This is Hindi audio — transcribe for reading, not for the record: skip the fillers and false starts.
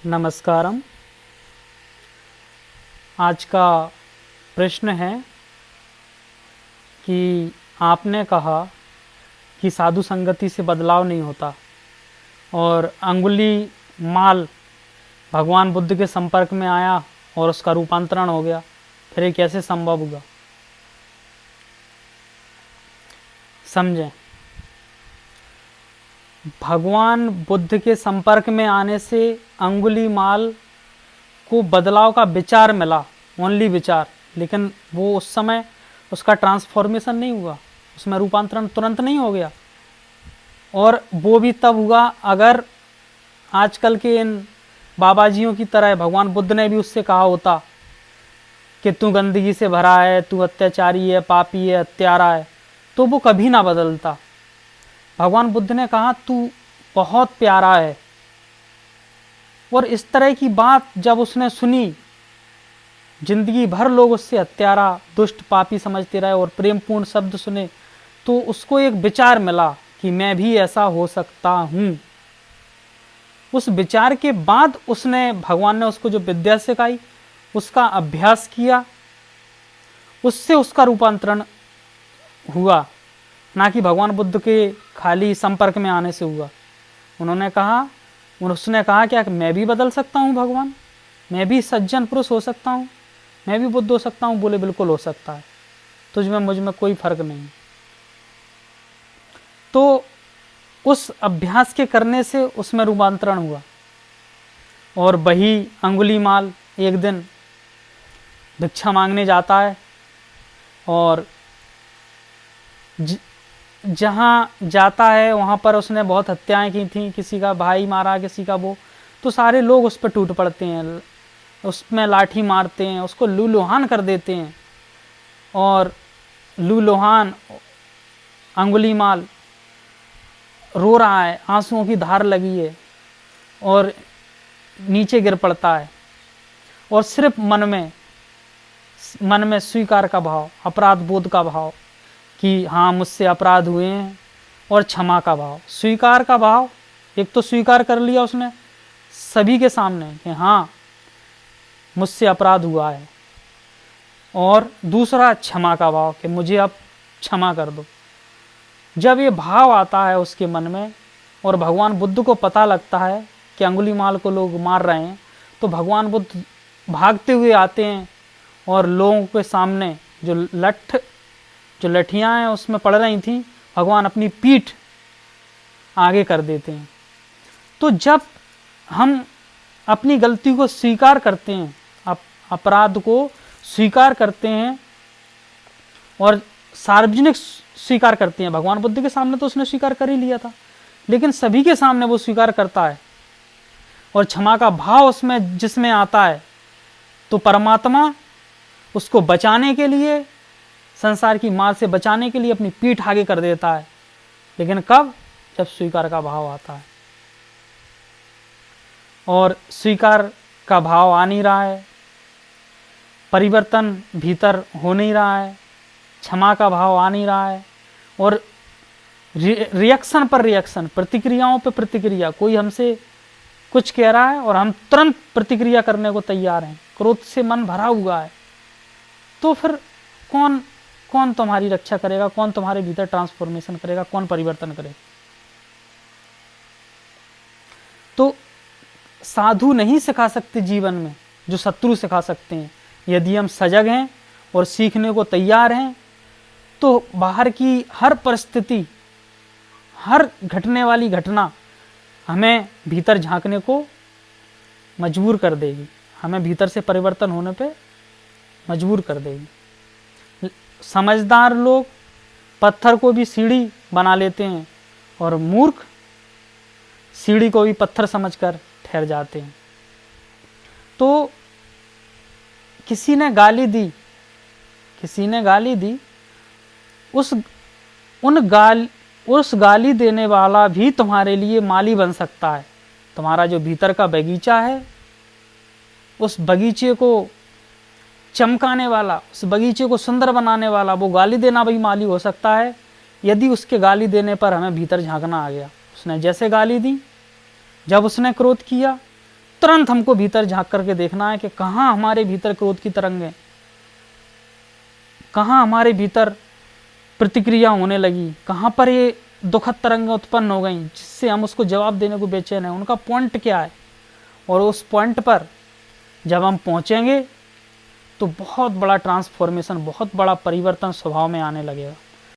नमस्कारम। आज का प्रश्न है कि आपने कहा कि साधु संगति से बदलाव नहीं होता और अंगुली माल भगवान बुद्ध के संपर्क में आया और उसका रूपांतरण हो गया, फिर ये कैसे संभव हुआ? समझें। भगवान बुद्ध के संपर्क में आने से अंगुली माल को बदलाव का विचार मिला, ओनली विचार, लेकिन वो उस समय उसका ट्रांसफॉर्मेशन नहीं हुआ, उसमें रूपांतरण तुरंत नहीं हो गया। और वो भी तब हुआ अगर आजकल के इन बाबाजियों की तरह भगवान बुद्ध ने भी उससे कहा होता कि तू गंदगी से भरा है, तू अत्याचारी है, पापी है, हत्यारा है, तो वो कभी ना बदलता। भगवान बुद्ध ने कहा तू बहुत प्यारा है। और इस तरह की बात जब उसने सुनी, जिंदगी भर लोग उससे हत्यारा, दुष्ट, पापी समझते रहे और प्रेमपूर्ण शब्द सुने, तो उसको एक विचार मिला कि मैं भी ऐसा हो सकता हूँ। उस विचार के बाद उसने, भगवान ने उसको जो विद्या सिखाई उसका अभ्यास किया, उससे उसका रूपांतरण हुआ, ना कि भगवान बुद्ध के खाली संपर्क में आने से हुआ। उसने कहा क्या मैं भी बदल सकता हूँ भगवान, मैं भी सज्जन पुरुष हो सकता हूँ, मैं भी बुद्ध हो सकता हूँ? बोले बिल्कुल हो सकता है, तुझ में मुझ में कोई फर्क नहीं। तो उस अभ्यास के करने से उसमें रूपांतरण हुआ। और वही अंगुली माल एक दिन भिक्षा मांगने जाता है और जहाँ जाता है वहाँ पर उसने बहुत हत्याएं की थी, किसी का भाई मारा, किसी का वो, तो सारे लोग उस पर टूट पड़ते हैं, उसमें लाठी मारते हैं, उसको लूलुहान कर देते हैं। और लूलुहान अंगुलीमाल रो रहा है, आंसुओं की धार लगी है और नीचे गिर पड़ता है। और सिर्फ मन में स्वीकार का भाव, अपराध बोध का भाव कि हाँ मुझसे अपराध हुए हैं, और क्षमा का भाव, स्वीकार का भाव। एक तो स्वीकार कर लिया उसने सभी के सामने कि हाँ मुझसे अपराध हुआ है, और दूसरा क्षमा का भाव कि मुझे अब क्षमा कर दो। जब ये भाव आता है उसके मन में और भगवान बुद्ध को पता लगता है कि अंगुलीमाल को लोग मार रहे हैं, तो भगवान बुद्ध भागते हुए आते हैं और लोगों के सामने जो लठियाँ हैं उसमें पड़ रही थी, भगवान अपनी पीठ आगे कर देते हैं। तो जब हम अपनी गलती को स्वीकार करते हैं, अपराध को स्वीकार करते हैं और सार्वजनिक स्वीकार करते हैं, भगवान बुद्ध के सामने तो उसने स्वीकार कर ही लिया था, लेकिन सभी के सामने वो स्वीकार करता है और क्षमा का भाव उसमें जिसमें आता है, तो परमात्मा उसको बचाने के लिए, संसार की मार से बचाने के लिए अपनी पीठ आगे कर देता है। लेकिन कब? जब स्वीकार का भाव आता है। और स्वीकार का भाव आ नहीं रहा है, परिवर्तन भीतर हो नहीं रहा है, क्षमा का भाव आ नहीं रहा है, और रिएक्शन पर रिएक्शन, प्रतिक्रियाओं पर प्रतिक्रिया, कोई हमसे कुछ कह रहा है और हम तुरंत प्रतिक्रिया करने को तैयार हैं, क्रोध से मन भरा हुआ है, तो फिर कौन तुम्हारी रक्षा करेगा? कौन तुम्हारे भीतर ट्रांसफॉर्मेशन करेगा? कौन परिवर्तन करेगा? तो साधु नहीं सिखा सकते जीवन में जो शत्रु सिखा सकते हैं। यदि हम सजग हैं और सीखने को तैयार हैं, तो बाहर की हर परिस्थिति, हर घटने वाली घटना हमें भीतर झांकने को मजबूर कर देगी, हमें भीतर से परिवर्तन होने पे मजबूर कर देगी। समझदार लोग पत्थर को भी सीढ़ी बना लेते हैं और मूर्ख सीढ़ी को भी पत्थर समझकर ठहर जाते हैं। तो किसी ने गाली दी, उस गाली देने वाला भी तुम्हारे लिए माली बन सकता है। तुम्हारा जो भीतर का बगीचा है, उस बगीचे को चमकाने वाला, उस बगीचे को सुंदर बनाने वाला, वो गाली देना भी माली हो सकता है, यदि उसके गाली देने पर हमें भीतर झांकना आ गया। उसने जैसे गाली दी, जब उसने क्रोध किया, तुरंत हमको भीतर झांक करके देखना है कि कहाँ हमारे भीतर क्रोध की तरंगें, कहाँ हमारे भीतर प्रतिक्रिया होने लगी, कहाँ पर ये दुखद तरंगें उत्पन्न हो गई जिससे हम उसको जवाब देने को बेचैन हैं, उनका पॉइंट क्या है। और उस पॉइंट पर जब हम पहुँचेंगे तो बहुत बड़ा ट्रांसफॉर्मेशन, बहुत बड़ा परिवर्तन स्वभाव में आने लगेगा।